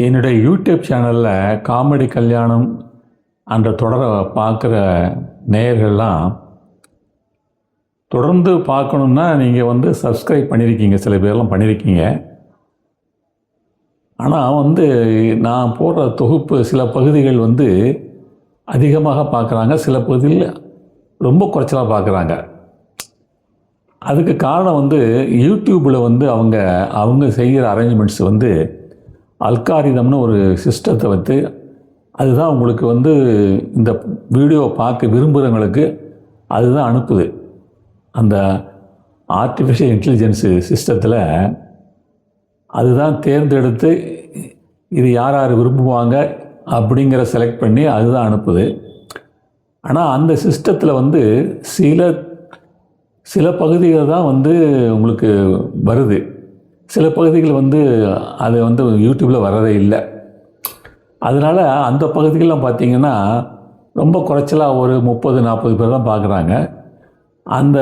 என்னுடைய யூடியூப் சேனலில் காமெடி கல்யாணம் அந்த தொடரை பார்க்குற நேயர்கள்லாம் தொடர்ந்து பார்க்கணுன்னா நீங்கள் சப்ஸ்கிரைப் பண்ணியிருக்கீங்க, சில பேர்லாம் பண்ணியிருக்கீங்க. ஆனால் நான் போடுற தொகுப்பு சில பகுதிகள் அதிகமாக பார்க்குறாங்க, சில பகுதியில் ரொம்ப குறைச்சலாக பார்க்குறாங்க. அதுக்கு காரணம் யூடியூப்பில் அவங்க செய்கிற அரேஞ்ச்மெண்ட்ஸ் அல்காரிதம்னு ஒரு சிஸ்டத்தை அதுதான் உங்களுக்கு இந்த வீடியோவை பார்க்க விரும்புகிறவங்களுக்கு அதுதான் அனுப்புது. அந்த ஆர்டிஃபிஷியல் இன்டெலிஜென்ஸு சிஸ்டத்தில் அதுதான் தேர்ந்தெடுத்து இது யார் யார் விரும்புவாங்க அப்படிங்கிற செலக்ட் பண்ணி அதுதான் அனுப்புது. ஆனால் அந்த சிஸ்டத்தில் சில பகுதிகள் தான் உங்களுக்கு வருது, சில பகுதிகள் அது யூடியூப்பில் வரதே இல்லை. அதனால் அந்த பகுதிகளெலாம் பார்த்திங்கன்னா ரொம்ப குறைச்சலாக ஒரு 30-40 பேர் தான் பார்க்குறாங்க. அந்த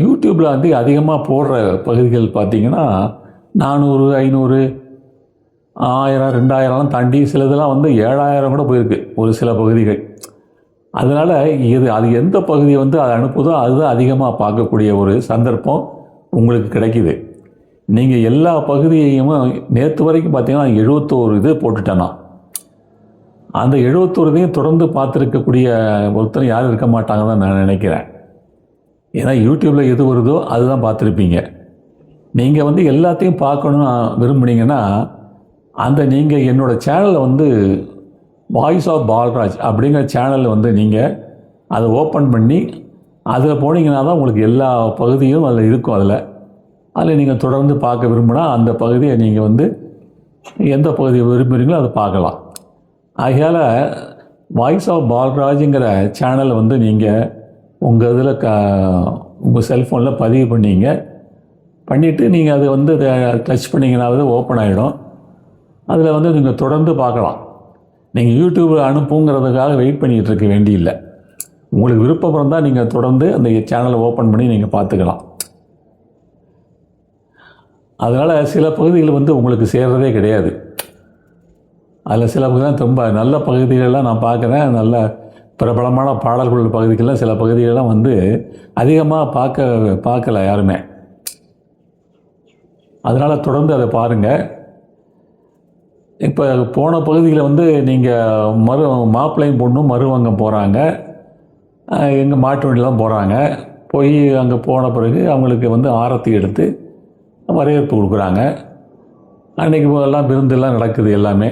யூடியூப்பில் அதிகமாக போடுற பகுதிகள் பார்த்திங்கன்னா 400, 500, 1000, 2000 தாண்டி சிலதெல்லாம் 7000 கூட போயிருக்கு ஒரு சில பகுதிகள். அதனால் அது எந்த பகுதி அதை அனுப்புதோ அதுதான் அதிகமாக பார்க்கக்கூடிய ஒரு சந்தர்ப்பம் உங்களுக்கு கிடைக்கிது. நீங்கள் எல்லா பகுதியையும் நேற்று வரைக்கும் பார்த்தீங்கன்னா 71 இது போட்டுட்டேன்னா, அந்த 71 இதையும் தொடர்ந்து பார்த்துருக்கக்கூடிய ஒருத்தர் யாரும் இருக்க மாட்டாங்க தான் நான் நினைக்கிறேன். ஏன்னா யூடியூப்பில் எது வருதோ அதுதான் பார்த்துருப்பீங்க. நீங்கள் எல்லாத்தையும் பார்க்கணுன்னு விரும்புனீங்கன்னா நீங்கள் என்னோடய சேனலில் வாய்ஸ் ஆஃப் பால்ராஜ் அப்படிங்கிற சேனலில் நீங்கள் அதை ஓப்பன் பண்ணி அதில் போனீங்கன்னா தான் உங்களுக்கு எல்லா பகுதியும் அதில் இருக்கும். அதில் நீங்கள் தொடர்ந்து பார்க்க விரும்பினா அந்த பகுதியை நீங்கள் எந்த பகுதியை விரும்புகிறீங்களோ அதை பார்க்கலாம். ஆகையால் வாய்ஸ் ஆஃப் பால்ராஜுங்கிற சேனலை நீங்கள் உங்கள் இதில் உங்கள் செல்ஃபோனில் பதிவு பண்ணிவிட்டு நீங்கள் அதை டச் பண்ணிங்கன்னாவது ஓப்பன் ஆகிடும். அதில் நீங்கள் தொடர்ந்து பார்க்கலாம். நீங்கள் யூடியூப்பில் அனுப்புங்கிறதுக்காக வெயிட் பண்ணிகிட்டு இருக்க வேண்டியில்லை. உங்களுக்கு விருப்பம் இருந்தால் நீங்கள் தொடர்ந்து அந்த சேனலை ஓப்பன் பண்ணி நீங்கள் பார்த்துக்கலாம். அதனால் சில பகுதிகள் உங்களுக்கு சேர்றதே கிடையாது. அதில் சில பகுதியெலாம் ரொம்ப நல்ல பகுதிகளெலாம் நான் பார்க்குறேன். நல்ல பிரபலமான பாடல்கள் பகுதிகளெலாம் சில பகுதிகளெலாம் அதிகமாக பார்க்கல யாருமே. அதனால் தொடர்ந்து அதை பாருங்கள். இப்போ போன பகுதியில் நீங்கள் மாப்பிள்ளையும் பொண்ணும் மருவங்கம் போகிறாங்க, எங்கள் மாட்டு வண்டிலாம் போகிறாங்க. போய் அங்கே போன பிறகு அவங்களுக்கு ஆரத்தி எடுத்து வரவேற்பு கொடுக்குறாங்க. அன்றைக்கி எல்லாம் விருந்தெல்லாம் நடக்குது எல்லாமே.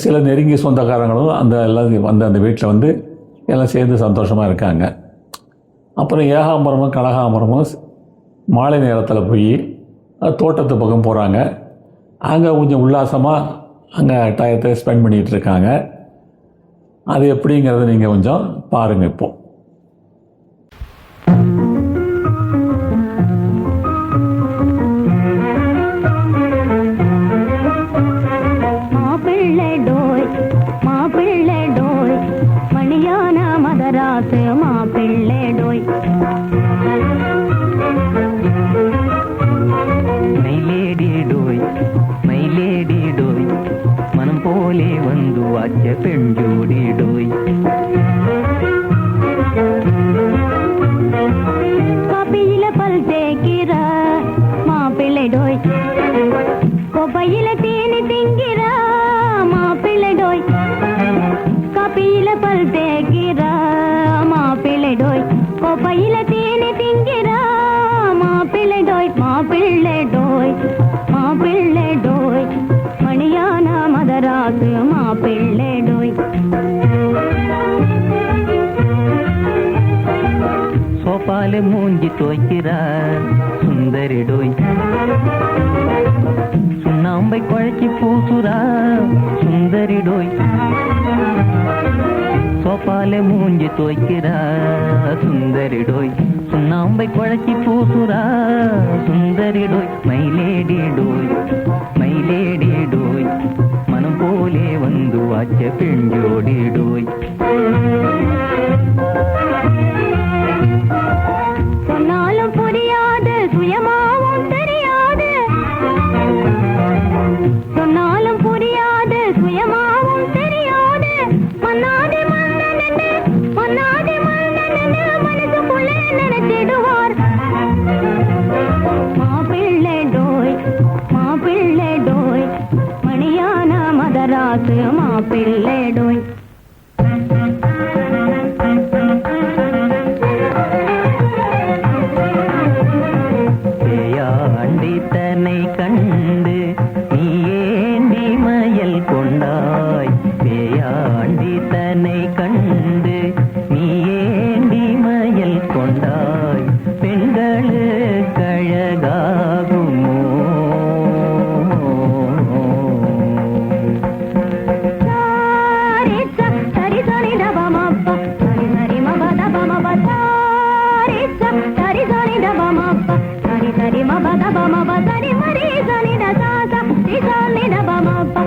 சில நெருங்கிய சொந்தக்காரங்களும் எல்லாம் அந்த வீட்டில் எல்லாம் சேர்ந்து சந்தோஷமாக இருக்காங்க. அப்புறம் ஏகாம்பரமும் கனகாம்பரமும் மாலை நேரத்தில் போய் தோட்டத்து பக்கம் போகிறாங்க. அங்கே கொஞ்சம் உல்லாசமாக அங்கே டயத்தை ஸ்பெண்ட் பண்ணிகிட்டு இருக்காங்க. அது எப்படிங்கிறத நீங்கள் கொஞ்சம் பாருங்கள். இப்போது சோபால மூஞ்சி துவைக்கிறார் சுந்தரி டோய், சுண்ணாம்பை குழைச்சி பூசுரா சுந்தரி டோய். சோபால மூஞ்சி துவைக்கிறார் சுந்தரி டோய், சுண்ணாம்பை குழைச்சி பூசுரா சுந்தரி டோய். மைலேடி டோய், மைலேடி டோய், மனம் போலே வாச்ச பெஞ்சோடி டோய். சொன்னாலும் புரியாது, சுயமாவும் தெரியாது, சொன்னாலும் புரியாது. பத பம ப சரி மரி சனி த சா சா ரி சா நி த பம ப